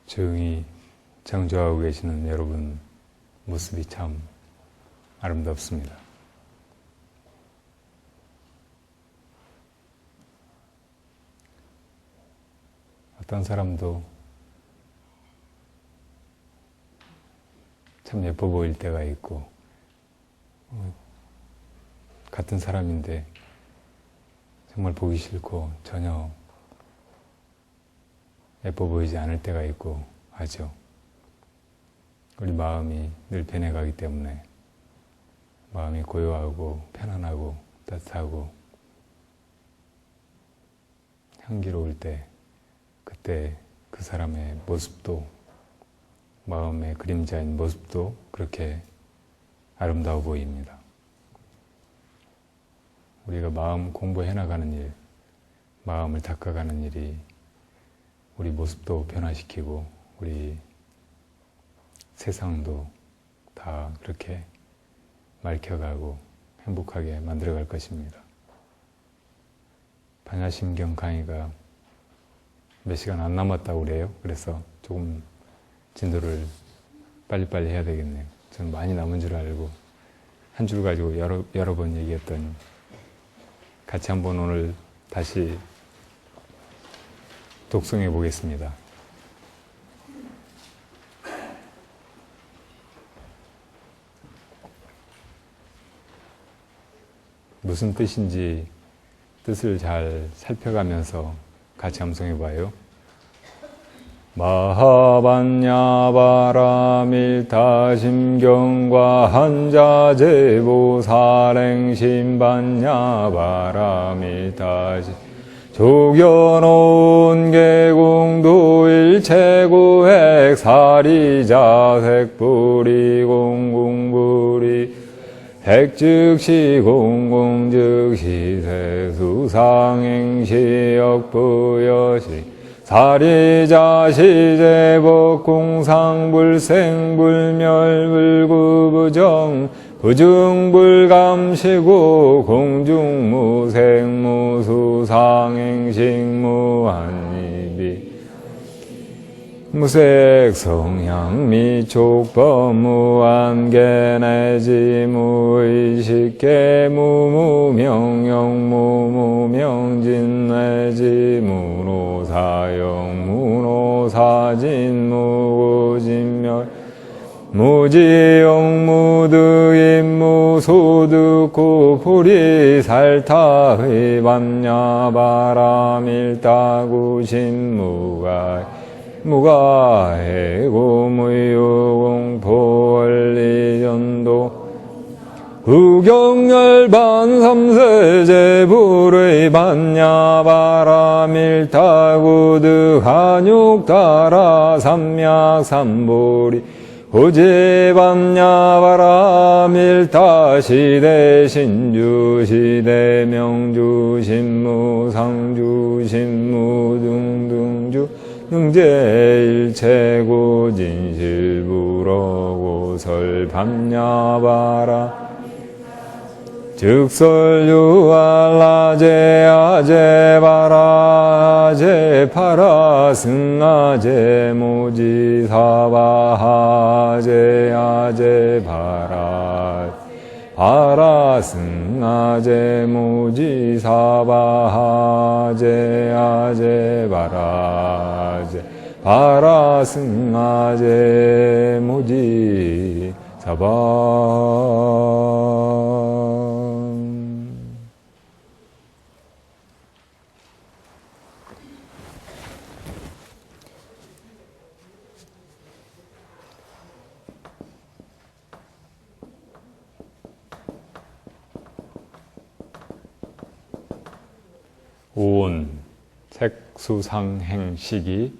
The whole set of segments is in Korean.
조용히 정조하고 계시는 여러분 모습이 참 아름답습니다. 어떤 사람도 참 예뻐 보일 때가 있고, 같은 사람인데 정말 보기 싫고 전혀 예뻐 보이지 않을 때가 있고 하죠. 우리 마음이 늘 변해가기 때문에 마음이 고요하고 편안하고 따뜻하고 향기로울 때 그때 그 사람의 모습도 마음의 그림자인 모습도 그렇게 아름다워 보입니다. 우리가 마음 공부해 나가는 일, 마음을 닦아가는 일이 우리 모습도 변화시키고 우리 세상도 다 그렇게 맑혀가고 행복하게 만들어갈 것입니다. 반야심경 강의가 몇 시간 안 남았다고 그래요. 그래서 조금 진도를 빨리빨리 해야 되겠네요. 저는 많이 남은 줄 알고 한 줄 가지고 여러 번 얘기했더니 같이 한번 오늘 다시 독송해 보겠습니다. 무슨 뜻인지 뜻을 잘 살펴가면서 같이 암송해 봐요. 마하반야바라밀타심경과 한자제보살행심반야바라밀타심 조견온 계공도일체구핵 사리자색불이 공공불이 핵즉시 공공즉시 세수상행시 역부여시 사리자시제법공상불생불멸불구부정 부중불감시고 공중무생무수상행식무한입이 무색성향미촉법무안개내지무의식계무무명영무무명진내지무노사영무노사진무고진멸 무지영무득임무소득고 불이살타의 밤야바라밀다구신무가 무가해고무유공포원리전도 후경열반 삼세제불의 반야바라밀타구득 한육다라 삼약삼보리 고제반야바라밀타 시대신주 시대명주 신무상주 신무등등주 능제일체고 진실불어고설 밤야바라 즉설유알라제아제바라제파라 승아제모지사바하제아제바라 바라승아제모지사바하제아제바라제 바라승아제모지사바. 오온, 색수상행식이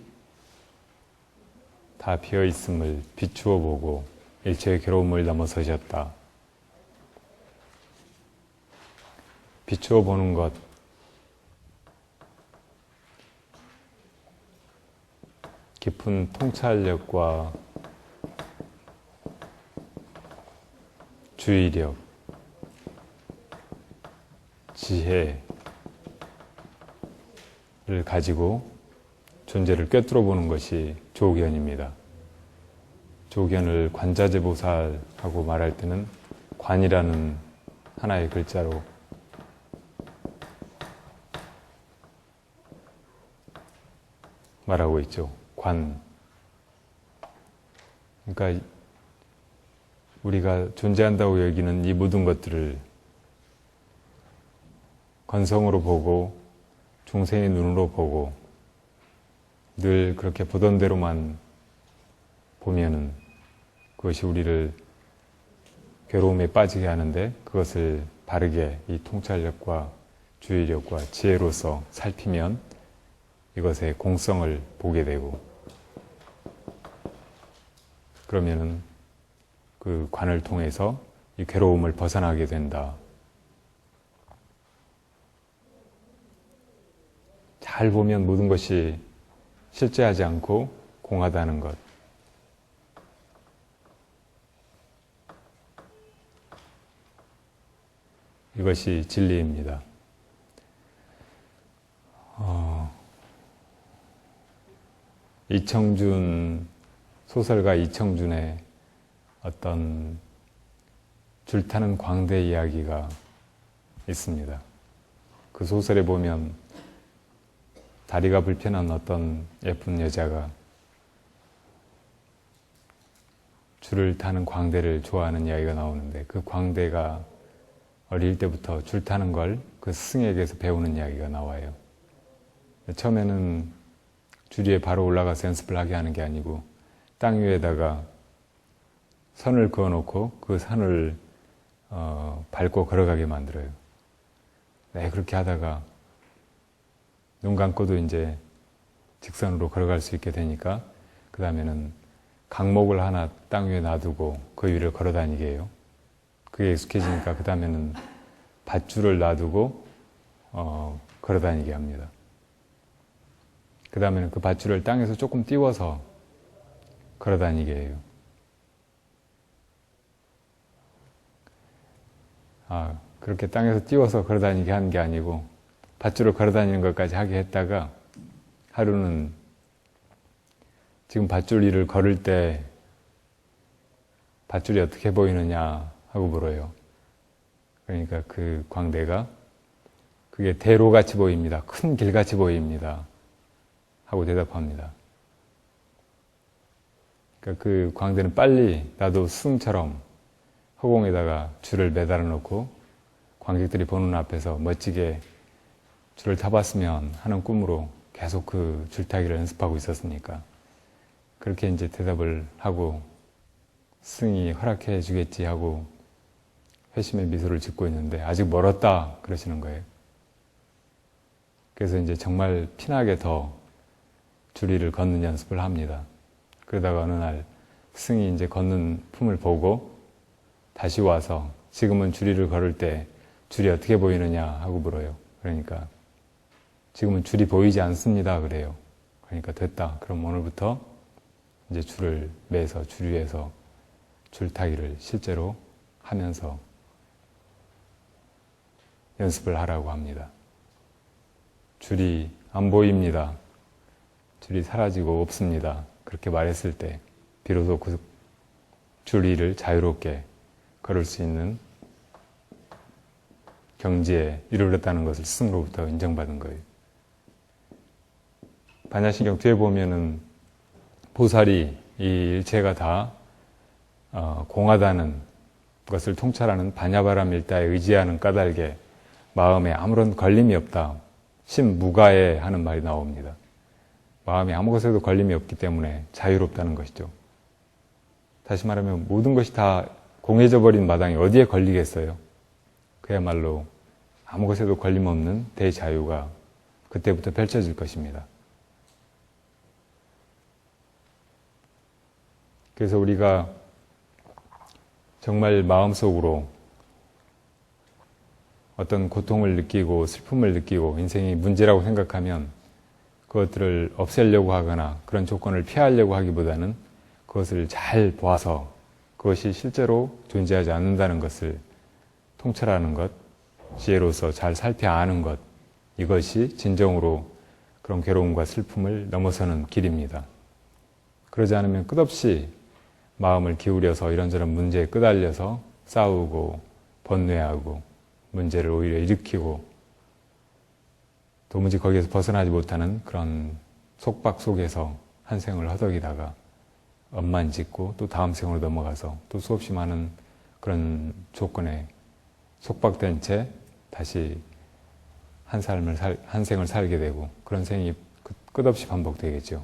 다 비어있음을 비추어 보고 일체의 괴로움을 넘어서셨다. 비추어 보는 것, 깊은 통찰력과 주의력, 지혜를 가지고 존재를 꿰뚫어 보는 것이 조견입니다. 조견을 관자재보살하고 말할 때는 관이라는 하나의 글자로 말하고 있죠. 관. 그러니까 우리가 존재한다고 여기는 이 모든 것들을 건성으로 보고 중생의 눈으로 보고 늘 그렇게 보던 대로만 보면은 그것이 우리를 괴로움에 빠지게 하는데 그것을 바르게 이 통찰력과 주의력과 지혜로서 살피면 이것의 공성을 보게 되고 그러면은 그 관을 통해서 이 괴로움을 벗어나게 된다. 잘 보면 모든 것이 실제하지 않고 공하다는 것. 이것이 진리입니다. 이청준, 소설가 이청준의 어떤 줄타는 광대 이야기가 있습니다. 그 소설에 보면 다리가 불편한 어떤 예쁜 여자가 줄을 타는 광대를 좋아하는 이야기가 나오는데 그 광대가 어릴 때부터 줄 타는 걸 그 스승에게서 배우는 이야기가 나와요. 처음에는 줄 위에 바로 올라가서 연습을 하게 하는 게 아니고 땅 위에다가 선을 그어놓고 그 선을 밟고 걸어가게 만들어요. 네, 그렇게 하다가 눈 감고도 이제 직선으로 걸어갈 수 있게 되니까 그 다음에는 강목을 하나 땅 위에 놔두고 그 위를 걸어 다니게 해요. 그게 익숙해지니까 그 다음에는 밧줄을 놔두고 걸어 다니게 합니다. 그 다음에는 그 밧줄을 땅에서 조금 띄워서 걸어 다니게 해요. 그렇게 땅에서 띄워서 걸어 다니게 하는 게 아니고 밧줄을 걸어 다니는 것까지 하게 했다가 하루는 지금 밧줄 위를 걸을 때 밧줄이 어떻게 보이느냐 하고 물어요. 그러니까 그 광대가 그게 대로같이 보입니다. 큰 길같이 보입니다. 하고 대답합니다. 그러니까 그 광대는 빨리 나도 스승처럼 허공에다가 줄을 매달아 놓고 관객들이 보는 앞에서 멋지게 줄을 타봤으면 하는 꿈으로 계속 그 줄타기를 연습하고 있었으니까 그렇게 이제 대답을 하고 스승이 허락해 주겠지 하고 회심의 미소를 짓고 있는데 아직 멀었다 그러시는 거예요. 그래서 이제 정말 피나게 더 줄 위를 걷는 연습을 합니다. 그러다가 어느 날 스승이 이제 걷는 품을 보고 다시 와서 지금은 줄 위를 걸을 때 줄이 어떻게 보이느냐 하고 물어요. 그러니까 지금은 줄이 보이지 않습니다 그래요. 그러니까 됐다. 그럼 오늘부터 이제 줄을 매서 줄 위에서 줄타기를 실제로 하면서 연습을 하라고 합니다. 줄이 안 보입니다. 줄이 사라지고 없습니다. 그렇게 말했을 때 비로소 그 줄 위를 자유롭게 걸을 수 있는 경지에 이르렀다는 것을 스승으로부터 인정받은 거예요. 반야신경 뒤에 보면은 보살이 이 일체가 다 공하다는 것을 통찰하는 반야바람 일다에 의지하는 까닭에 마음에 아무런 걸림이 없다. 심무가에 하는 말이 나옵니다. 마음에 아무 것에도 걸림이 없기 때문에 자유롭다는 것이죠. 다시 말하면 모든 것이 다 공해져 버린 마당에 어디에 걸리겠어요? 그야말로 아무 것에도 걸림 없는 대자유가 그때부터 펼쳐질 것입니다. 그래서 우리가 정말 마음속으로 어떤 고통을 느끼고 슬픔을 느끼고 인생이 문제라고 생각하면 그것들을 없애려고 하거나 그런 조건을 피하려고 하기보다는 그것을 잘 보아서 그것이 실제로 존재하지 않는다는 것을 통찰하는 것, 지혜로서 잘 살펴 아는 것, 이것이 진정으로 그런 괴로움과 슬픔을 넘어서는 길입니다. 그러지 않으면 끝없이 마음을 기울여서 이런저런 문제에 끄달려서 싸우고 번뇌하고 문제를 오히려 일으키고 도무지 거기에서 벗어나지 못하는 그런 속박 속에서 한 생을 허덕이다가 업만 짓고 또 다음 생으로 넘어가서 또 수없이 많은 그런 조건에 속박된 채 다시 한 생을 살게 되고 그런 생이 끝없이 반복되겠죠.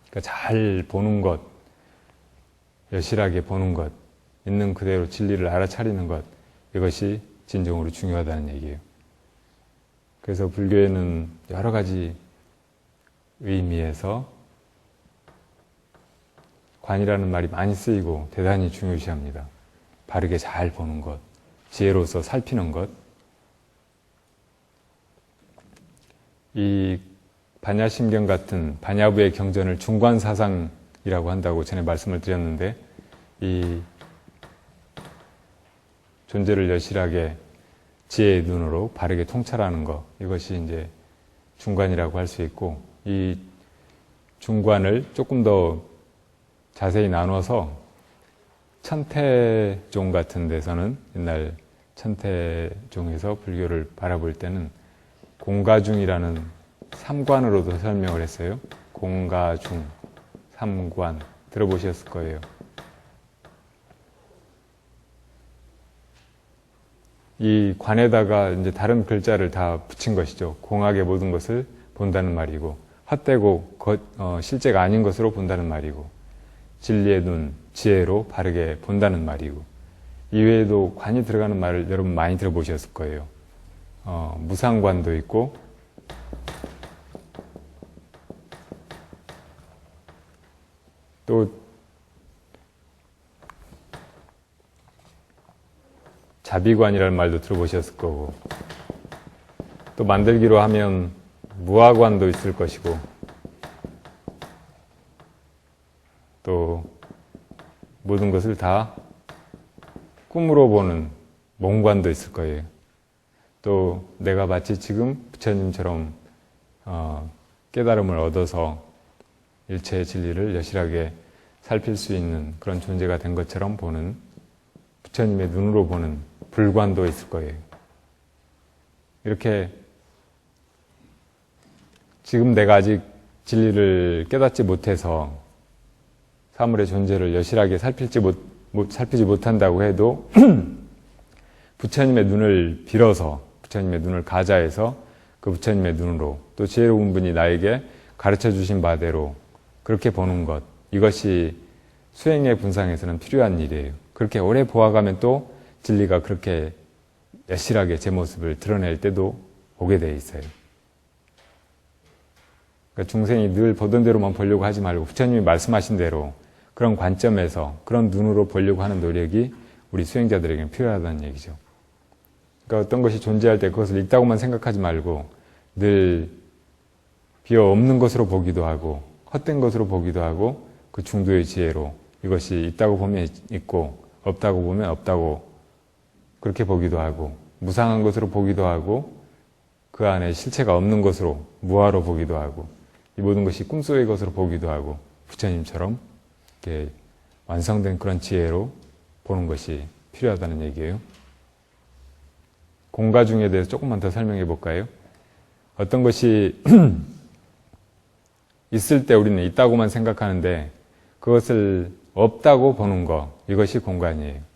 그러니까 잘 보는 것, 여실하게 보는 것, 있는 그대로 진리를 알아차리는 것, 이것이 진정으로 중요하다는 얘기예요. 그래서 불교에는 여러 가지 의미에서 관이라는 말이 많이 쓰이고 대단히 중요시합니다. 바르게 잘 보는 것, 지혜로서 살피는 것. 이 반야심경 같은 반야부의 경전을 중관사상이라고 한다고 전에 말씀을 드렸는데, 이 존재를 여실하게 지혜의 눈으로 바르게 통찰하는 것, 이것이 이제 중관이라고 할 수 있고, 이 중관을 조금 더 자세히 나눠서 천태종 같은 데서는, 옛날 천태종에서 불교를 바라볼 때는 공가중이라는 삼관으로도 설명을 했어요. 공가중, 삼관 들어보셨을 거예요. 이 관에다가 이제 다른 글자를 다 붙인 것이죠. 공하게 모든 것을 본다는 말이고, 헛되고 실제가 아닌 것으로 본다는 말이고, 진리의 눈, 지혜로 바르게 본다는 말이고, 이외에도 관이 들어가는 말을 여러분 많이 들어보셨을 거예요. 무상관도 있고, 또 자비관이라는 말도 들어보셨을 거고, 또 만들기로 하면 무화관도 있을 것이고, 또 모든 것을 다 꿈으로 보는 몽관도 있을 거예요. 또 내가 마치 지금 부처님처럼 깨달음을 얻어서 일체의 진리를 여실하게 살필 수 있는 그런 존재가 된 것처럼 보는, 부처님의 눈으로 보는 불관도 있을 거예요. 이렇게 지금 내가 아직 진리를 깨닫지 못해서 사물의 존재를 여실하게 살피지 못한다고 해도 부처님의 눈을 빌어서, 부처님의 눈을 가자해서 그 부처님의 눈으로, 또 지혜로운 분이 나에게 가르쳐 주신 바대로 그렇게 보는 것, 이것이 수행의 분상에서는 필요한 일이에요. 그렇게 오래 보아가면 또 진리가 그렇게 여실하게 제 모습을 드러낼 때도 오게 돼 있어요. 그러니까 중생이 늘 보던 대로만 보려고 하지 말고 부처님이 말씀하신 대로 그런 관점에서 그런 눈으로 보려고 하는 노력이 우리 수행자들에게는 필요하다는 얘기죠. 그러니까 어떤 것이 존재할 때 그것을 있다고만 생각하지 말고 늘 비어 없는 것으로 보기도 하고 헛된 것으로 보기도 하고 그 중도의 지혜로 이것이 있다고 보면 있고 없다고 보면 없다고 그렇게 보기도 하고, 무상한 것으로 보기도 하고 그 안에 실체가 없는 것으로 무아로 보기도 하고, 이 모든 것이 꿈속의 것으로 보기도 하고, 부처님처럼 이렇게 완성된 그런 지혜로 보는 것이 필요하다는 얘기예요. 공가중에 대해서 조금만 더 설명해 볼까요? 어떤 것이 있을 때 우리는 있다고만 생각하는데 그것을 없다고 보는 것, 이것이 공간이에요.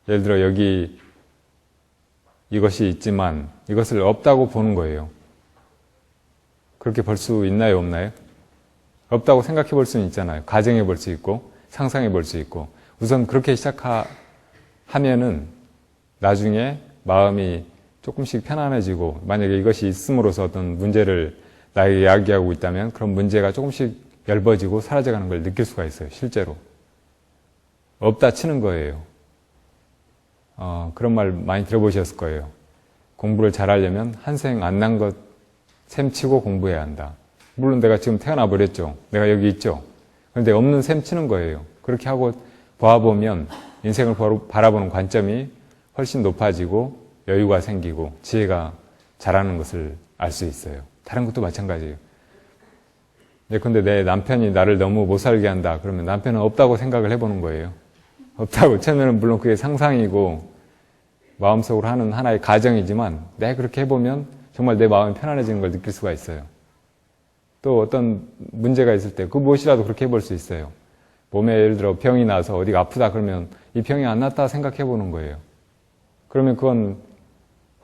예를 들어 여기 이것이 있지만 이것을 없다고 보는 거예요. 그렇게 볼 수 있나요, 없나요? 없다고 생각해 볼 수는 있잖아요. 가정해 볼 수 있고 상상해 볼 수 있고, 우선 그렇게 시작하면은 나중에 마음이 조금씩 편안해지고, 만약에 이것이 있음으로써 어떤 문제를 나에게 이야기하고 있다면 그런 문제가 조금씩 얇아지고 사라져가는 걸 느낄 수가 있어요. 실제로 없다 치는 거예요. 그런 말 많이 들어보셨을 거예요. 공부를 잘하려면 한생 안 난 것 셈치고 공부해야 한다. 물론 내가 지금 태어나 버렸죠. 내가 여기 있죠. 그런데 없는 셈 치는 거예요. 그렇게 하고 보아보면 인생을 바라보는 관점이 훨씬 높아지고 여유가 생기고 지혜가 자라는 것을 알 수 있어요. 다른 것도 마찬가지예요. 근데 내 남편이 나를 너무 못 살게 한다. 그러면 남편은 없다고 생각을 해보는 거예요. 없다고. 처음에는 물론 그게 상상이고 마음속으로 하는 하나의 가정이지만 내가 그렇게 해보면 정말 내 마음이 편안해지는 걸 느낄 수가 있어요. 또 어떤 문제가 있을 때 그 무엇이라도 그렇게 해볼 수 있어요. 몸에 예를 들어 병이 나서 어디가 아프다 그러면 이 병이 안 낫다 생각해 보는 거예요. 그러면 그건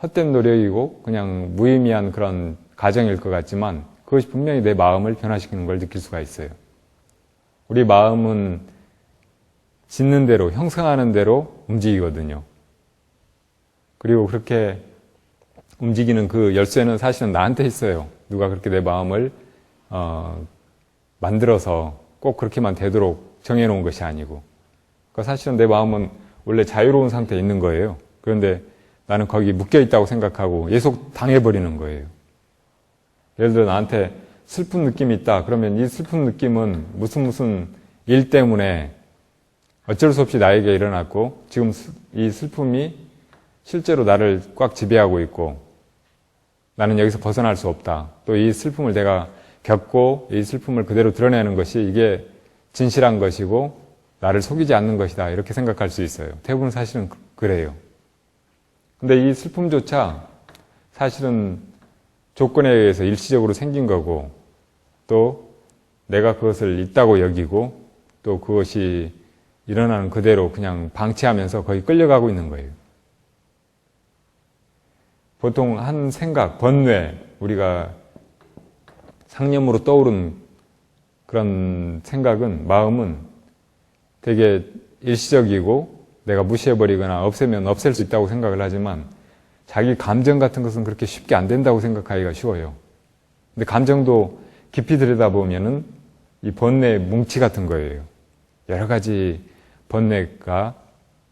헛된 노력이고 그냥 무의미한 그런 가정일 것 같지만 그것이 분명히 내 마음을 변화시키는 걸 느낄 수가 있어요. 우리 마음은 짓는 대로, 형성하는 대로 움직이거든요. 그리고 그렇게 움직이는 그 열쇠는 사실은 나한테 있어요. 누가 그렇게 내 마음을 만들어서 꼭 그렇게만 되도록 정해놓은 것이 아니고, 그러니까 사실은 내 마음은 원래 자유로운 상태에 있는 거예요. 그런데 나는 거기 묶여있다고 생각하고 예속 당해버리는 거예요. 예를 들어 나한테 슬픈 느낌이 있다. 그러면 이 슬픈 느낌은 무슨 일 때문에 어쩔 수 없이 나에게 일어났고 지금 이 슬픔이 실제로 나를 꽉 지배하고 있고 나는 여기서 벗어날 수 없다. 또 이 슬픔을 내가 겪고 이 슬픔을 그대로 드러내는 것이 이게 진실한 것이고 나를 속이지 않는 것이다. 이렇게 생각할 수 있어요. 대부분 사실은 그래요. 근데 이 슬픔조차 사실은 조건에 의해서 일시적으로 생긴 거고 또 내가 그것을 있다고 여기고 또 그것이 일어나는 그대로 그냥 방치하면서 거의 끌려가고 있는 거예요. 보통 한 생각, 번뇌, 우리가 상념으로 떠오른 그런 생각은, 마음은 되게 일시적이고 내가 무시해버리거나 없애면 없앨 수 있다고 생각을 하지만 자기 감정 같은 것은 그렇게 쉽게 안 된다고 생각하기가 쉬워요. 근데 감정도 깊이 들여다보면은 이 번뇌의 뭉치 같은 거예요. 여러 가지 번뇌가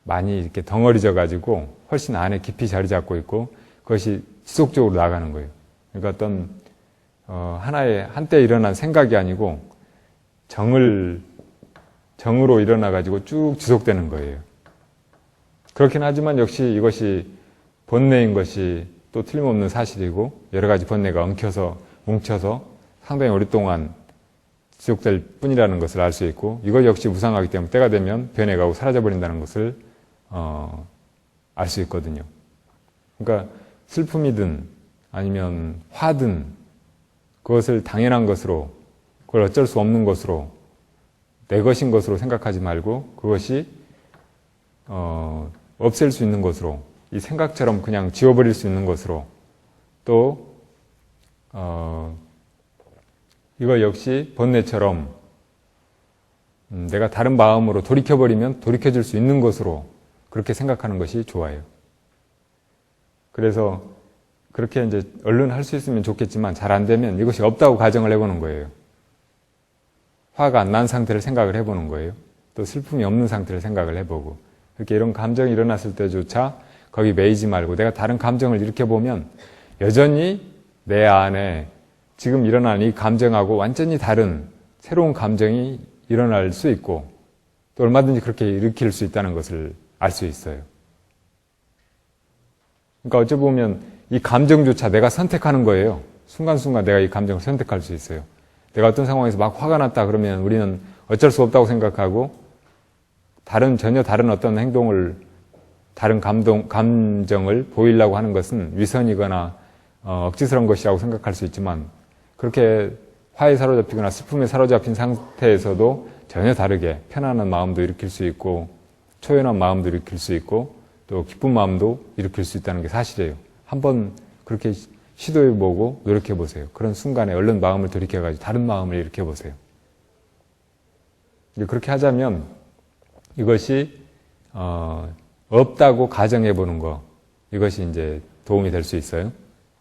많이 이렇게 덩어리져 가지고 훨씬 안에 깊이 자리 잡고 있고 그것이 지속적으로 나가는 거예요. 그러니까 어떤 하나의 한때 일어난 생각이 아니고 정으로 일어나 가지고 쭉 지속되는 거예요. 그렇긴 하지만 역시 이것이 번뇌인 것이 또 틀림없는 사실이고 여러 가지 번뇌가 뭉쳐서 상당히 오랫동안 지속될 뿐이라는 것을 알 수 있고 이것 역시 무상하기 때문에 때가 되면 변해가고 사라져버린다는 것을 알 수 있거든요. 그러니까 슬픔이든 아니면 화든 그것을 당연한 것으로, 그걸 어쩔 수 없는 것으로, 내 것인 것으로 생각하지 말고 그것이 없앨 수 있는 것으로, 이 생각처럼 그냥 지워버릴 수 있는 것으로, 또 이거 역시 번뇌처럼 내가 다른 마음으로 돌이켜버리면 돌이켜질 수 있는 것으로 그렇게 생각하는 것이 좋아요. 그래서 그렇게 이제 얼른 할 수 있으면 좋겠지만 잘 안 되면 이것이 없다고 가정을 해보는 거예요. 화가 안 난 상태를 생각을 해보는 거예요. 또 슬픔이 없는 상태를 생각을 해보고, 이렇게 이런 감정이 일어났을 때조차 거기 매이지 말고 내가 다른 감정을 일으켜보면 여전히 내 안에 지금 일어난 이 감정하고 완전히 다른 새로운 감정이 일어날 수 있고 또 얼마든지 그렇게 일으킬 수 있다는 것을 알 수 있어요. 그러니까 어찌 보면 이 감정조차 내가 선택하는 거예요. 순간순간 내가 이 감정을 선택할 수 있어요. 내가 어떤 상황에서 막 화가 났다 그러면 우리는 어쩔 수 없다고 생각하고 전혀 다른 어떤 행동을, 다른 감정을 보이려고 하는 것은 위선이거나 억지스러운 것이라고 생각할 수 있지만 그렇게 화에 사로잡히거나 슬픔에 사로잡힌 상태에서도 전혀 다르게 편안한 마음도 일으킬 수 있고 초연한 마음도 일으킬 수 있고 또 기쁜 마음도 일으킬 수 있다는 게 사실이에요. 한번 그렇게 시도해보고 노력해보세요. 그런 순간에 얼른 마음을 돌이켜가지고 다른 마음을 일으켜보세요. 그렇게 하자면 이것이 없다고 가정해보는 거, 이것이 이제 도움이 될 수 있어요.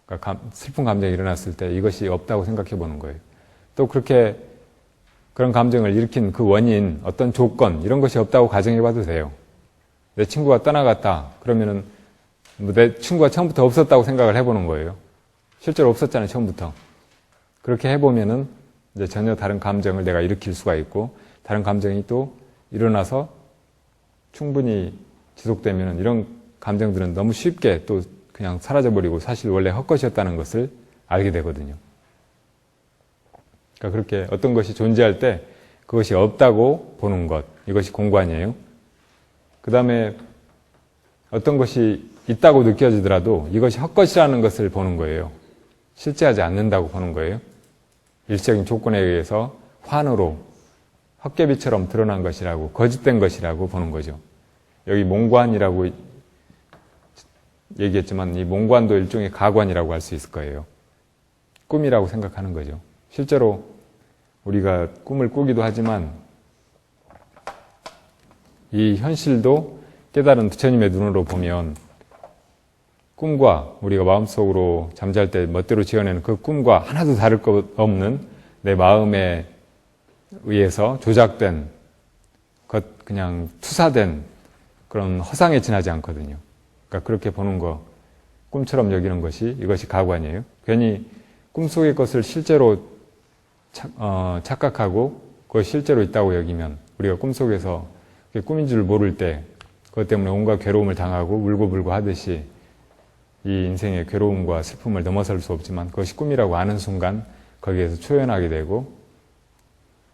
그러니까 슬픈 감정이 일어났을 때 이것이 없다고 생각해보는 거예요. 또 그렇게 그런 감정을 일으킨 그 원인, 어떤 조건, 이런 것이 없다고 가정해봐도 돼요. 내 친구가 떠나갔다. 그러면은 내 친구가 처음부터 없었다고 생각을 해보는 거예요. 실제로 없었잖아요, 처음부터. 그렇게 해보면은 이제 전혀 다른 감정을 내가 일으킬 수가 있고 다른 감정이 또 일어나서 충분히 지속되면은 이런 감정들은 너무 쉽게 또 그냥 사라져버리고 사실 원래 헛것이었다는 것을 알게 되거든요. 그러니까 그렇게 어떤 것이 존재할 때 그것이 없다고 보는 것, 이것이 공관이에요. 그 다음에 어떤 것이 있다고 느껴지더라도 이것이 헛것이라는 것을 보는 거예요. 실제하지 않는다고 보는 거예요. 일시적인 조건에 의해서 환으로 헛개비처럼 드러난 것이라고, 거짓된 것이라고 보는 거죠. 여기 몽관이라고 얘기했지만 이 몽관도 일종의 가관이라고 할 수 있을 거예요. 꿈이라고 생각하는 거죠. 실제로 우리가 꿈을 꾸기도 하지만 이 현실도 깨달은 부처님의 눈으로 보면 꿈과 우리가 마음속으로 잠잘 때 멋대로 지어내는 그 꿈과 하나도 다를 것 없는 내 마음에 의해서 조작된 것, 그냥 투사된 그런 허상에 지나지 않거든요. 그러니까 그렇게 보는 거, 꿈처럼 여기는 것이 이것이 가관이에요. 괜히 꿈속의 것을 실제로 착각하고 그것이 실제로 있다고 여기면 우리가 꿈속에서 그게 꿈인 줄 모를 때 그것 때문에 온갖 괴로움을 당하고 울고불고 하듯이 이 인생의 괴로움과 슬픔을 넘어설 수 없지만 그것이 꿈이라고 아는 순간 거기에서 초연하게 되고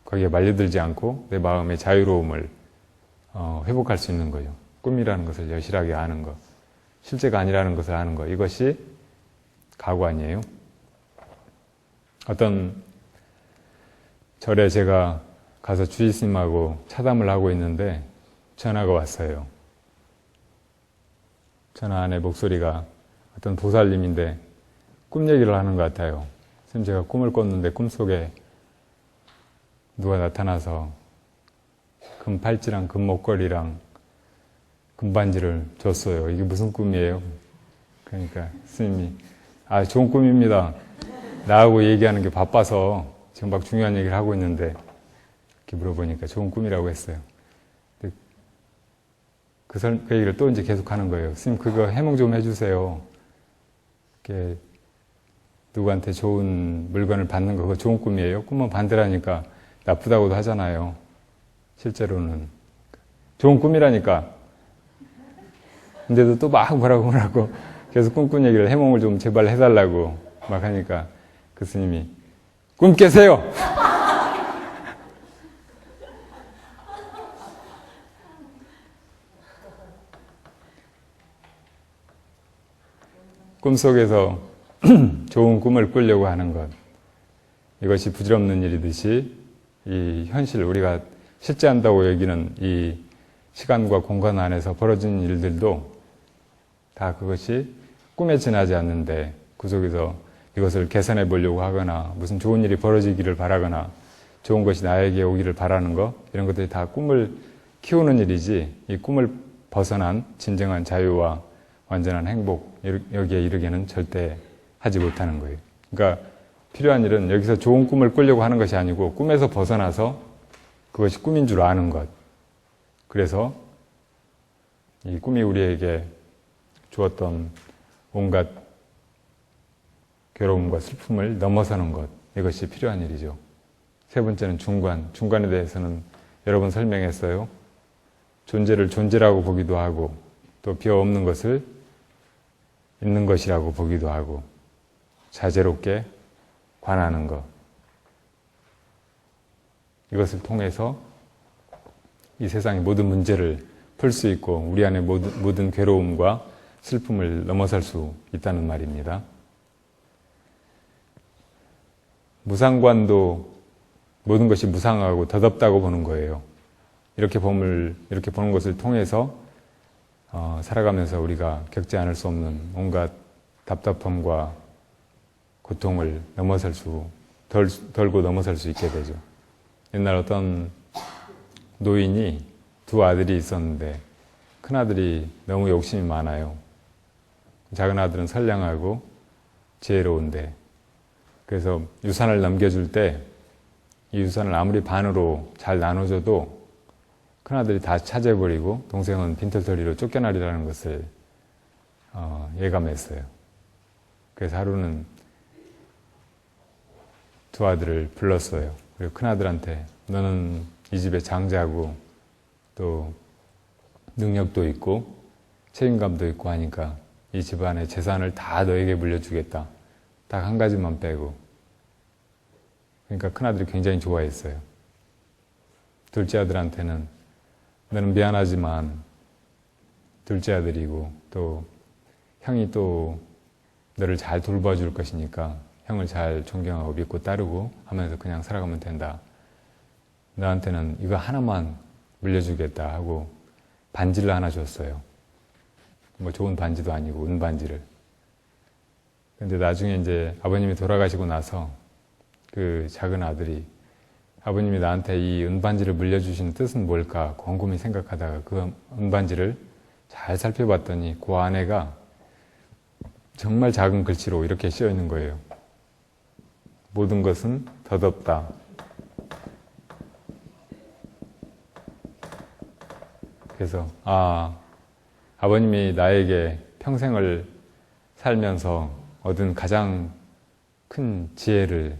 거기에 말려들지 않고 내 마음의 자유로움을 회복할 수 있는 거죠. 꿈이라는 것을 여실하게 아는 것, 실제가 아니라는 것을 아는 것, 이것이 가관이에요. 어떤 절에 제가 가서 주지스님하고 차담을 하고 있는데 전화가 왔어요. 전화 안에 목소리가 어떤 보살님인데 꿈 얘기를 하는 것 같아요. 선생님, 제가 꿈을 꿨는데 꿈속에 누가 나타나서 금 팔찌랑 금 목걸이랑 금반지를 줬어요. 이게 무슨 꿈이에요? 그러니까 스님이 좋은 꿈입니다. 나하고 얘기하는 게 바빠서 지금 막 중요한 얘기를 하고 있는데 이렇게 물어보니까 좋은 꿈이라고 했어요. 그 얘기를 또 이제 계속 하는 거예요. 스님, 그거 해몽 좀 해주세요. 이렇게 누구한테 좋은 물건을 받는 거 그거 좋은 꿈이에요? 꿈은 반대라니까 나쁘다고도 하잖아요. 실제로는 좋은 꿈이라니까. 근데도 또 막 뭐라고 계속 꿈꾼 얘기를 해몽을 좀 제발 해달라고 막 하니까 그 스님이 꿈 깨세요! 꿈속에서 좋은 꿈을 꾸려고 하는 것, 이것이 부질없는 일이듯이 이 현실, 우리가 실제한다고 여기는 이 시간과 공간 안에서 벌어진 일들도 다 그것이 꿈에 지나지 않는데 그 속에서 이것을 개선해 보려고 하거나 무슨 좋은 일이 벌어지기를 바라거나 좋은 것이 나에게 오기를 바라는 것, 이런 것들이 다 꿈을 키우는 일이지 이 꿈을 벗어난 진정한 자유와 완전한 행복, 여기에 이르기는 절대 하지 못하는 거예요. 그러니까 필요한 일은 여기서 좋은 꿈을 꾸려고 하는 것이 아니고 꿈에서 벗어나서 그것이 꿈인 줄 아는 것. 그래서 이 꿈이 우리에게 주었던 온갖 괴로움과 슬픔을 넘어서는 것, 이것이 필요한 일이죠. 세 번째는 중관. 중관에 대해서는 여러 번 설명했어요. 존재를 존재라고 보기도 하고 또 비어 없는 것을 있는 것이라고 보기도 하고 자제롭게 관하는 것. 이것을 통해서 이 세상의 모든 문제를 풀 수 있고 우리 안의 모든 괴로움과 슬픔을 넘어설 수 있다는 말입니다. 무상관도 모든 것이 무상하고 덧없다고 보는 거예요. 이렇게 보는 것을 통해서 살아가면서 우리가 겪지 않을 수 없는 온갖 답답함과 고통을 덜고 넘어설 수 있게 되죠. 옛날 어떤 노인이 두 아들이 있었는데 큰 아들이 너무 욕심이 많아요. 작은 아들은 선량하고 지혜로운데 그래서 유산을 넘겨줄 때 이 유산을 아무리 반으로 잘 나눠줘도 큰아들이 다 차지해버리고 동생은 빈털터리로 쫓겨나리라는 것을 예감했어요. 그래서 하루는 두 아들을 불렀어요. 그리고 큰아들한테 너는 이 집의 장자고 또 능력도 있고 책임감도 있고 하니까 이 집안의 재산을 다 너에게 물려주겠다. 딱 한 가지만 빼고. 그러니까 큰아들이 굉장히 좋아했어요. 둘째 아들한테는 너는 미안하지만 둘째 아들이고 또 형이 또 너를 잘 돌봐줄 것이니까 형을 잘 존경하고 믿고 따르고 하면서 그냥 살아가면 된다. 너한테는 이거 하나만 물려주겠다 하고 반지를 하나 줬어요. 뭐 좋은 반지도 아니고 은반지를. 근데 나중에 이제 아버님이 돌아가시고 나서 그 작은 아들이 아버님이 나한테 이 은반지를 물려주신 뜻은 뭘까 곰곰이 생각하다가 그 은반지를 잘 살펴봤더니 그 안에가 정말 작은 글씨로 이렇게 쓰여 있는 거예요. 모든 것은 덧없다. 그래서 아버님이 나에게 평생을 살면서 얻은 가장 큰 지혜를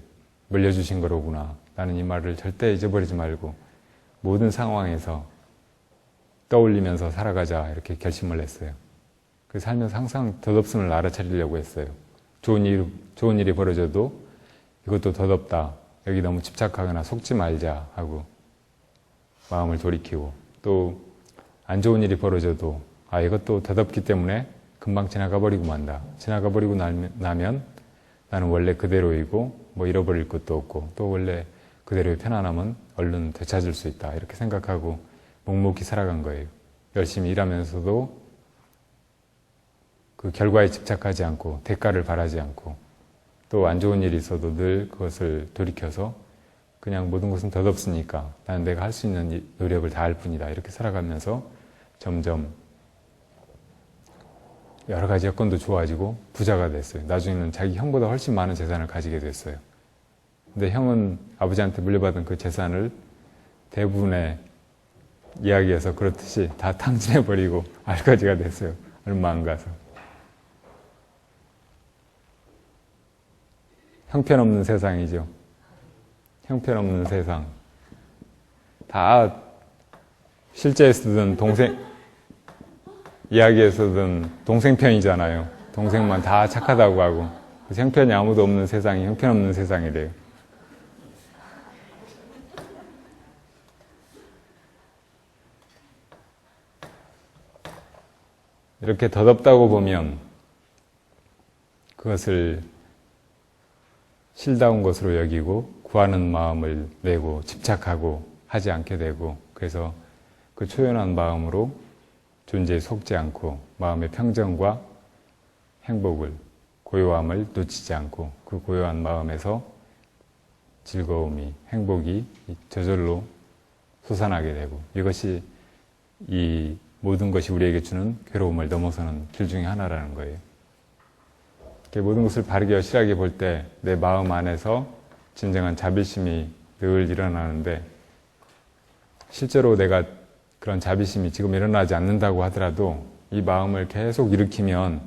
물려주신 거로구나. 나는 이 말을 절대 잊어버리지 말고 모든 상황에서 떠올리면서 살아가자 이렇게 결심을 했어요. 그 살면서 항상 덧없음을 알아차리려고 했어요. 좋은 일이 벌어져도 이것도 덧없다. 여기 너무 집착하거나 속지 말자 하고 마음을 돌이키고 또 안 좋은 일이 벌어져도 이것도 덧없기 때문에 금방 지나가 버리고 만다. 지나가 버리고 나면 나는 원래 그대로이고 뭐 잃어버릴 것도 없고 또 원래 그대로의 편안함은 얼른 되찾을 수 있다. 이렇게 생각하고 묵묵히 살아간 거예요. 열심히 일하면서도 그 결과에 집착하지 않고 대가를 바라지 않고 또 안 좋은 일이 있어도 늘 그것을 돌이켜서 그냥 모든 것은 덧없으니까 나는 내가 할 수 있는 노력을 다할 뿐이다. 이렇게 살아가면서 점점 여러 가지 여건도 좋아지고 부자가 됐어요. 나중에는 자기 형보다 훨씬 많은 재산을 가지게 됐어요. 근데 형은 아버지한테 물려받은 그 재산을 대부분의 이야기에서 그렇듯이 다 탕진해버리고 알거지가 됐어요. 얼마 안 가서. 형편없는 세상이죠. 형편없는 세상. 다 실제에서든 이야기에서든 동생 편이잖아요. 동생만 다 착하다고 하고. 그래서 형편이 아무도 없는 세상이 형편없는 세상이래요. 이렇게 덧없다고 보면 그것을 실다운 것으로 여기고 구하는 마음을 내고 집착하고 하지 않게 되고 그래서 그 초연한 마음으로 존재에 속지 않고 마음의 평정과 행복을 고요함을 놓치지 않고 그 고요한 마음에서 즐거움이 행복이 저절로 솟아나게 되고 이것이 이 모든 것이 우리에게 주는 괴로움을 넘어서는 길 중에 하나라는 거예요. 모든 것을 바르게 여실하게 볼 때 내 마음 안에서 진정한 자비심이 늘 일어나는데 실제로 내가 그런 자비심이 지금 일어나지 않는다고 하더라도 이 마음을 계속 일으키면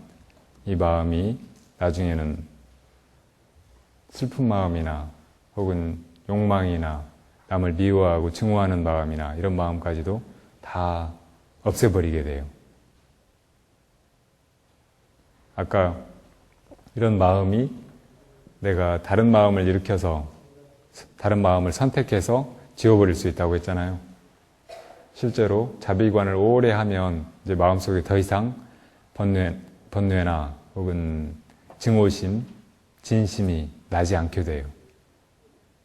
이 마음이 나중에는 슬픈 마음이나 혹은 욕망이나 남을 미워하고 증오하는 마음이나 이런 마음까지도 다 없애버리게 돼요. 아까 이런 마음이 내가 다른 마음을 일으켜서 다른 마음을 선택해서 지워버릴 수 있다고 했잖아요. 실제로 자비관을 오래 하면 이제 마음속에 더 이상 번뇌나 혹은 증오심, 진심이 나지 않게 돼요.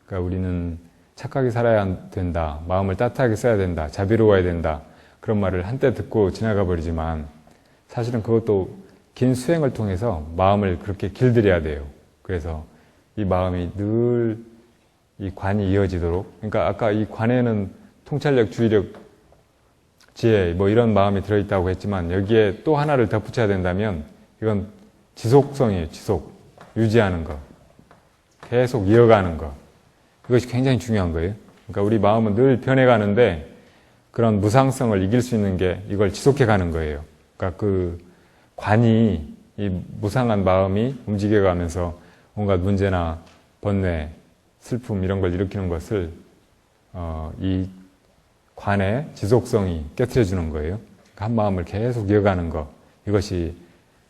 그러니까 우리는 착하게 살아야 된다, 마음을 따뜻하게 써야 된다, 자비로워야 된다 그런 말을 한때 듣고 지나가 버리지만 사실은 그것도 긴 수행을 통해서 마음을 그렇게 길들여야 돼요. 그래서 이 마음이 늘 이 관이 이어지도록 그러니까 아까 이 관에는 통찰력, 주의력, 지혜 뭐 이런 마음이 들어있다고 했지만 여기에 또 하나를 덧붙여야 된다면 이건 지속성이에요. 지속. 유지하는 거. 계속 이어가는 거. 이것이 굉장히 중요한 거예요. 그러니까 우리 마음은 늘 변해가는데 그런 무상성을 이길 수 있는 게 이걸 지속해가는 거예요. 그러니까 그 관이 이 무상한 마음이 움직여가면서 뭔가 문제나 번뇌, 슬픔 이런 걸 일으키는 것을 이 관의 지속성이 깨트려주는 거예요. 한 마음을 계속 이어가는 것 이것이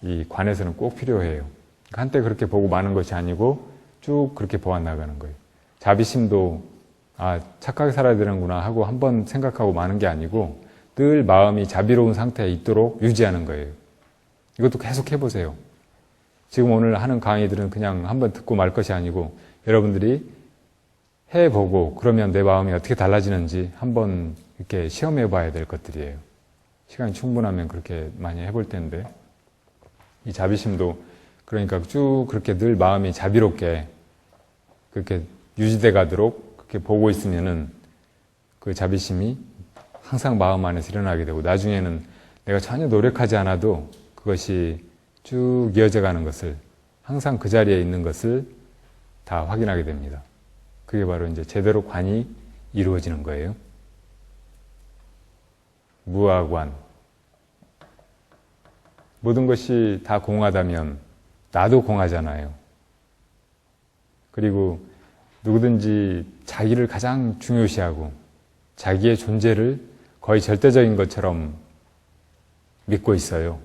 이 관에서는 꼭 필요해요. 한때 그렇게 보고 마는 것이 아니고 쭉 그렇게 보아나가는 거예요. 자비심도 착하게 살아야 되는구나 하고 한번 생각하고 마는 게 아니고 늘 마음이 자비로운 상태에 있도록 유지하는 거예요. 이것도 계속 해보세요. 지금 오늘 하는 강의들은 그냥 한번 듣고 말 것이 아니고 여러분들이 해보고 그러면 내 마음이 어떻게 달라지는지 한번 이렇게 시험해 봐야 될 것들이에요. 시간이 충분하면 그렇게 많이 해볼 텐데 이 자비심도 그러니까 쭉 그렇게 늘 마음이 자비롭게 그렇게 유지돼 가도록 그렇게 보고 있으면은 그 자비심이 항상 마음 안에서 일어나게 되고 나중에는 내가 전혀 노력하지 않아도 그것이 쭉 이어져 가는 것을 항상 그 자리에 있는 것을 다 확인하게 됩니다. 그게 바로 이제 제대로 관이 이루어지는 거예요. 무아관. 모든 것이 다 공하다면 나도 공하잖아요. 그리고 누구든지 자기를 가장 중요시하고 자기의 존재를 거의 절대적인 것처럼 믿고 있어요.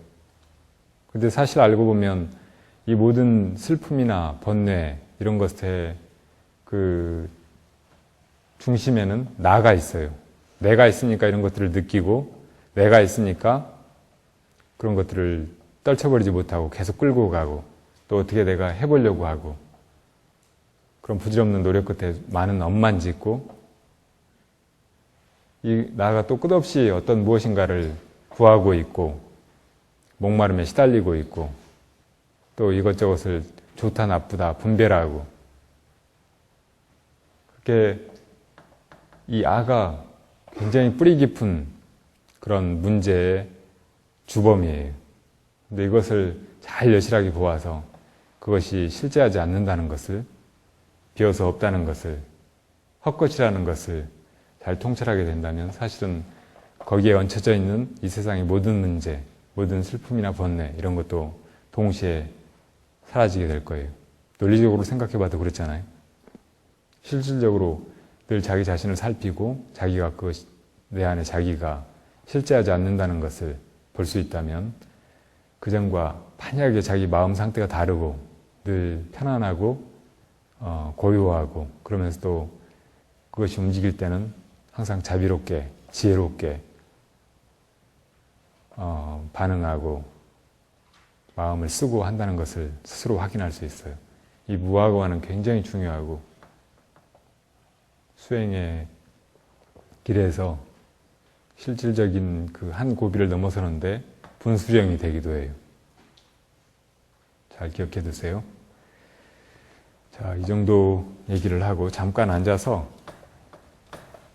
근데 사실 알고 보면 이 모든 슬픔이나 번뇌 이런 것의 그 중심에는 나가 있어요. 내가 있으니까 이런 것들을 느끼고 내가 있으니까 그런 것들을 떨쳐버리지 못하고 계속 끌고 가고 또 어떻게 내가 해보려고 하고 그런 부질없는 노력 끝에 많은 엄만 짓고 이 나가 또 끝없이 어떤 무엇인가를 구하고 있고 목마름에 시달리고 있고 또 이것저것을 좋다 나쁘다 분별하고 그렇게 이 아가 굉장히 뿌리 깊은 그런 문제의 주범이에요. 근데 이것을 잘 여실하게 보아서 그것이 실제하지 않는다는 것을 비어서 없다는 것을 헛것이라는 것을 잘 통찰하게 된다면 사실은 거기에 얹혀져 있는 이 세상의 모든 문제, 모든 슬픔이나 번뇌 이런 것도 동시에 사라지게 될 거예요. 논리적으로 생각해봐도 그렇잖아요. 실질적으로 늘 자기 자신을 살피고 자기가 내 안에 자기가 실제하지 않는다는 것을 볼 수 있다면 그전과 판이하게 자기 마음 상태가 다르고 늘 편안하고 고요하고 그러면서 또 그것이 움직일 때는 항상 자비롭게 지혜롭게 반응하고 마음을 쓰고 한다는 것을 스스로 확인할 수 있어요. 이 무아관은 굉장히 중요하고 수행의 길에서 실질적인 그 한 고비를 넘어서는데 분수령이 되기도 해요. 잘 기억해 두세요. 자, 이 정도 얘기를 하고 잠깐 앉아서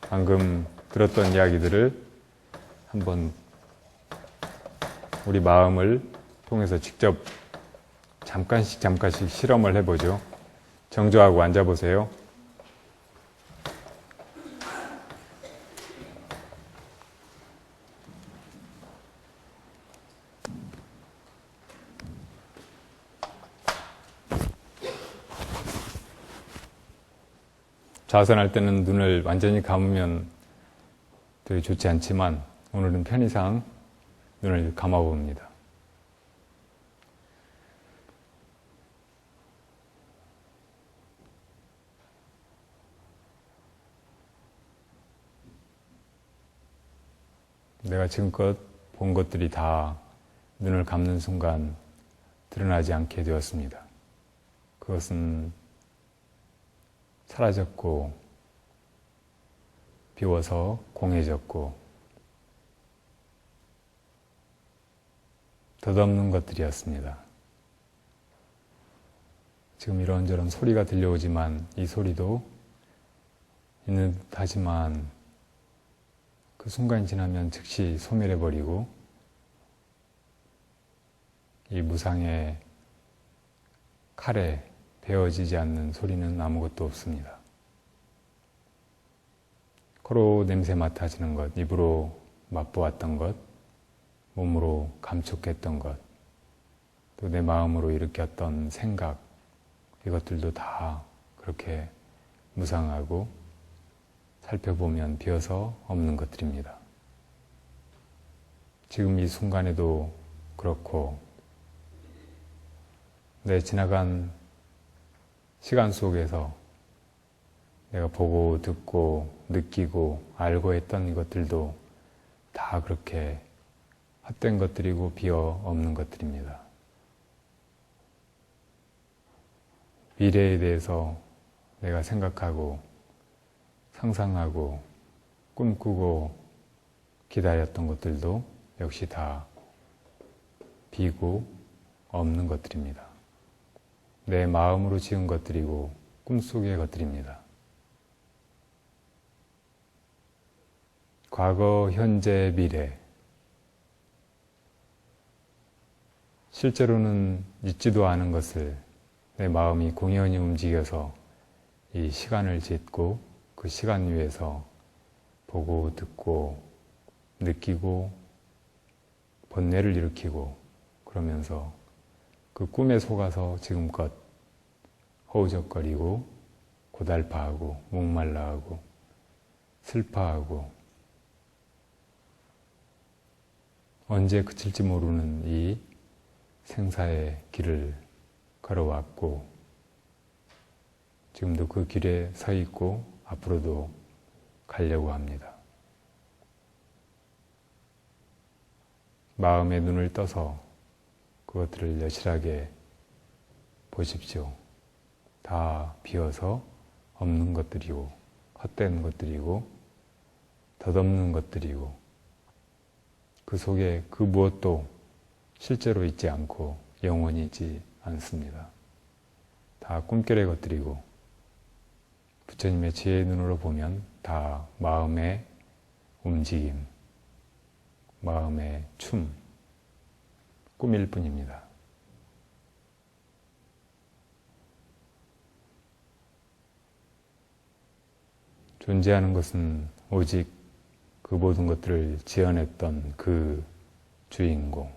방금 들었던 이야기들을 한번 우리 마음을 통해서 직접 잠깐씩 실험을 해보죠. 정조하고 앉아보세요. 좌선할 때는 눈을 완전히 감으면 되게 좋지 않지만 오늘은 편의상 눈을 감아봅니다. 내가 지금껏 본 것들이 다 눈을 감는 순간 드러나지 않게 되었습니다. 그것은 사라졌고 비워서 공해졌고 덧없는 것들이었습니다. 지금 이런저런 소리가 들려오지만 이 소리도 있는 듯 하지만 그 순간이 지나면 즉시 소멸해버리고 이 무상의 칼에 베어지지 않는 소리는 아무것도 없습니다. 코로 냄새 맡아지는 것, 입으로 맛보았던 것, 몸으로 감촉했던 것, 또 내 마음으로 일으켰던 생각, 이것들도 다 그렇게 무상하고 살펴보면 비어서 없는 것들입니다. 지금 이 순간에도 그렇고 내 지나간 시간 속에서 내가 보고 듣고 느끼고 알고 했던 것들도 다 그렇게 헛된 것들이고 비어 없는 것들입니다. 미래에 대해서 내가 생각하고 상상하고 꿈꾸고 기다렸던 것들도 역시 다 비고 없는 것들입니다. 내 마음으로 지은 것들이고 꿈속의 것들입니다. 과거, 현재, 미래. 실제로는 있지도 않은 것을 내 마음이 공연히 움직여서 이 시간을 짓고 그 시간 위에서 보고 듣고 느끼고 번뇌를 일으키고 그러면서 그 꿈에 속아서 지금껏 허우적거리고 고달파하고 목말라하고 슬퍼하고 언제 그칠지 모르는 이 생사의 길을 걸어왔고 지금도 그 길에 서 있고 앞으로도 가려고 합니다. 마음의 눈을 떠서 그것들을 여실하게 보십시오. 다 비어서 없는 것들이고 헛된 것들이고 덧없는 것들이고 그 속에 그 무엇도 실제로 있지 않고 영원히 있지 않습니다. 다 꿈결의 것들이고 부처님의 지혜의 눈으로 보면 다 마음의 움직임, 마음의 춤, 꿈일 뿐입니다. 존재하는 것은 오직 그 모든 것들을 지어냈던 그 주인공,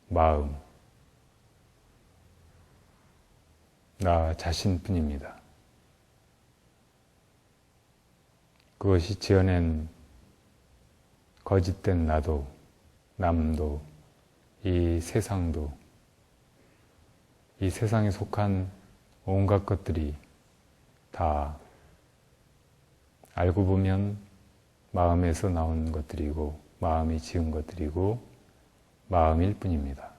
마음, 나 자신뿐입니다. 그것이 지어낸 거짓된 나도, 남도, 이 세상도, 이 세상에 속한 온갖 것들이 다 알고 보면 마음에서 나온 것들이고 마음이 지은 것들이고 마음일 뿐입니다.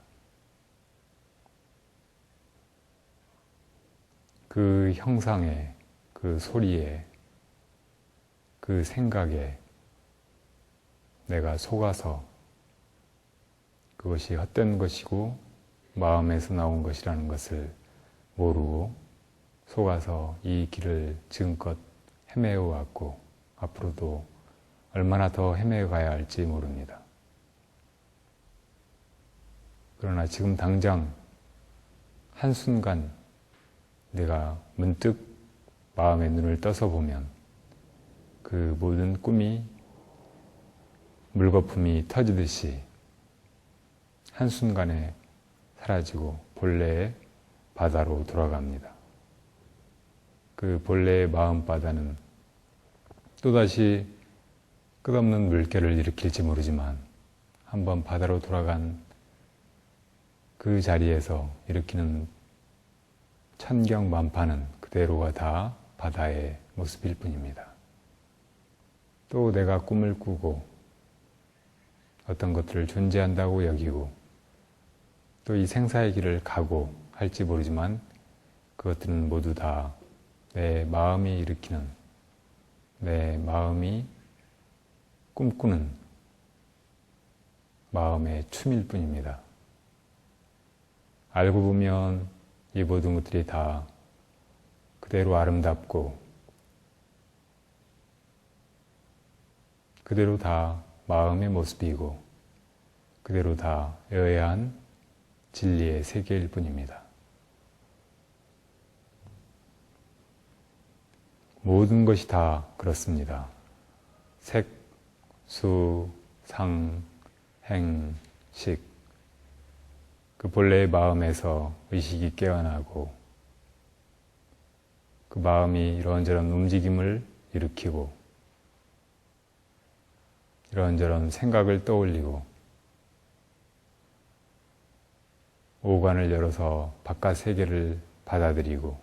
그 형상에, 그 소리에, 그 생각에 내가 속아서 그것이 헛된 것이고 마음에서 나온 것이라는 것을 모르고 속아서 이 길을 지금껏 헤매어 왔고 앞으로도 얼마나 더 헤매어 가야 할지 모릅니다. 그러나 지금 당장 한순간 내가 문득 마음의 눈을 떠서 보면 그 모든 꿈이 물거품이 터지듯이 한순간에 사라지고 본래의 바다로 돌아갑니다. 그 본래의 마음바다는 또다시 끝없는 물결을 일으킬지 모르지만 한번 바다로 돌아간 그 자리에서 일으키는 천경만파는 그대로가 다 바다의 모습일 뿐입니다. 또 내가 꿈을 꾸고 어떤 것들을 존재한다고 여기고 또 이 생사의 길을 가고 할지 모르지만 그것들은 모두 다 내 마음이 일으키는, 내 마음이 꿈꾸는 마음의 춤일 뿐입니다. 알고 보면 이 모든 것들이 다 그대로 아름답고 그대로 다 마음의 모습이고 그대로 다 여야한 진리의 세계일 뿐입니다. 모든 것이 다 그렇습니다. 색, 수, 상, 행, 식. 그 본래의 마음에서 의식이 깨어나고 그 마음이 이런저런 움직임을 일으키고 이런저런 생각을 떠올리고 오관을 열어서 바깥 세계를 받아들이고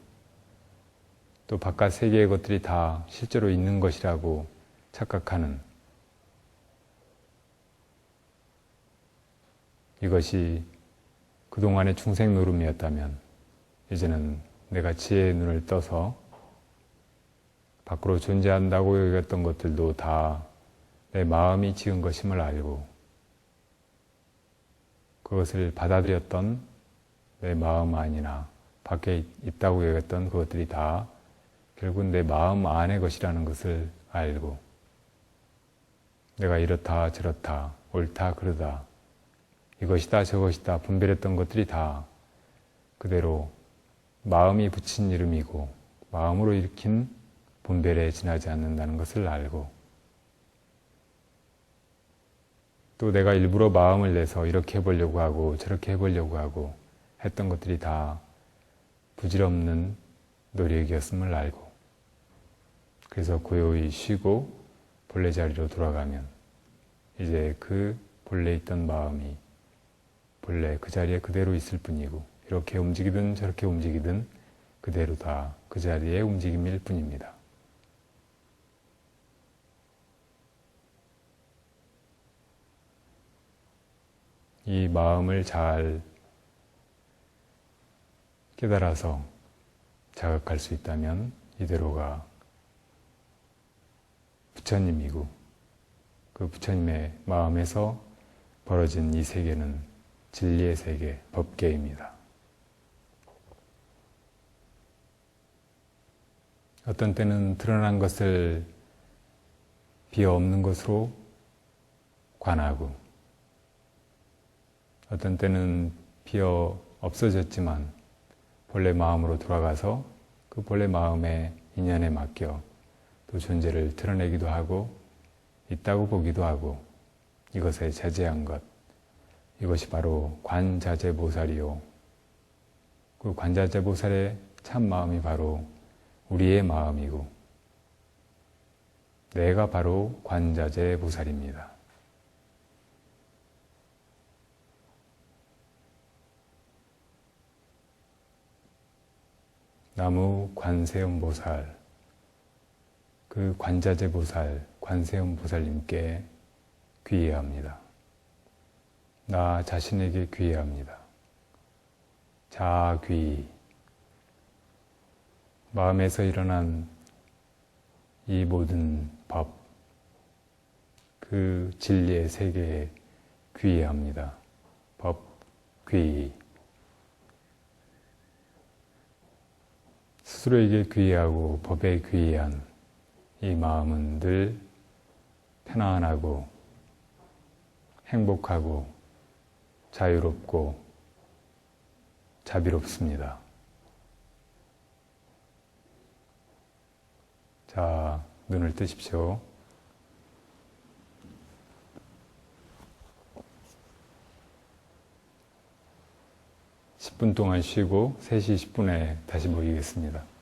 또 바깥 세계의 것들이 다 실제로 있는 것이라고 착각하는 이것이 그동안의 중생 노름이었다면 이제는 내가 지혜의 눈을 떠서 밖으로 존재한다고 여겼던 것들도 다 내 마음이 지은 것임을 알고 그것을 받아들였던 내 마음 안이나 밖에 있다고 여겼던 그것들이 다 결국 내 마음 안의 것이라는 것을 알고 내가 이렇다 저렇다 옳다 그르다 이것이다 저것이다 분별했던 것들이 다 그대로 마음이 붙인 이름이고 마음으로 일으킨 분별에 지나지 않는다는 것을 알고 또 내가 일부러 마음을 내서 이렇게 해보려고 하고 저렇게 해보려고 하고 했던 것들이 다 부질없는 노력이었음을 알고 그래서 고요히 쉬고 본래 자리로 돌아가면 이제 그 본래 있던 마음이 본래 그 자리에 그대로 있을 뿐이고 이렇게 움직이든 저렇게 움직이든 그대로 다 그 자리의 움직임일 뿐입니다. 이 마음을 잘 깨달아서 자각할 수 있다면 이대로가 부처님이고 그 부처님의 마음에서 벌어진 이 세계는 진리의 세계, 법계입니다. 어떤 때는 드러난 것을 비어 없는 것으로 관하고 어떤 때는 비어 없어졌지만 본래 마음으로 돌아가서 그 본래 마음의 인연에 맡겨 또 존재를 드러내기도 하고 있다고 보기도 하고 이것에 자제한 것 이것이 바로 관자재보살이요. 그 관자재보살의 참 마음이 바로 우리의 마음이고 내가 바로 관자재보살입니다. 나무 관세음보살, 그 관자재보살, 관세음보살님께 귀해야 합니다. 나 자신에게 귀해야 합니다. 자귀, 마음에서 일어난 이 모든 법, 그 진리의 세계에 귀해야 합니다. 법, 귀. 스스로에게 귀해하고 법에 귀해한 이 마음은 늘 편안하고 행복하고 자유롭고 자비롭습니다. 자, 눈을 뜨십시오. 10분 동안 쉬고 3시 10분에 다시 모이겠습니다.